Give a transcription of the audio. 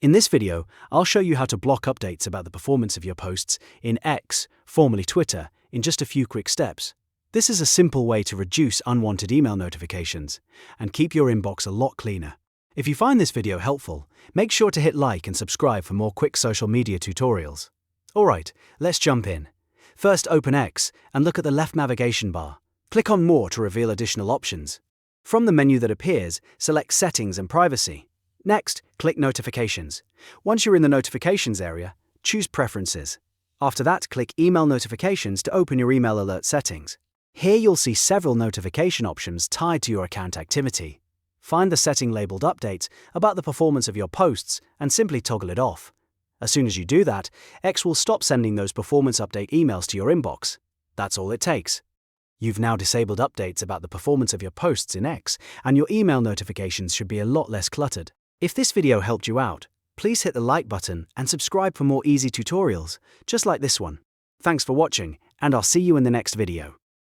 In this video, I'll show you how to block updates about the performance of your posts in X, formerly Twitter, in just a few quick steps. This is a simple way to reduce unwanted email notifications and keep your inbox a lot cleaner. If you find this video helpful, make sure to hit like and subscribe for more quick social media tutorials. Alright, let's jump in. First, open X and look at the left navigation bar. Click on More to reveal additional options. From the menu that appears, select Settings and Privacy. Next, click Notifications. Once you're in the Notifications area, choose Preferences. After that, click Email Notifications to open your email alert settings. Here you'll see several notification options tied to your account activity. Find the setting labeled Updates about the performance of your posts and simply toggle it off. As soon as you do that, X will stop sending those performance update emails to your inbox. That's all it takes. You've now disabled updates about the performance of your posts in X, and your email notifications should be a lot less cluttered. If this video helped you out, please hit the like button and subscribe for more easy tutorials, just like this one. Thanks for watching, and I'll see you in the next video.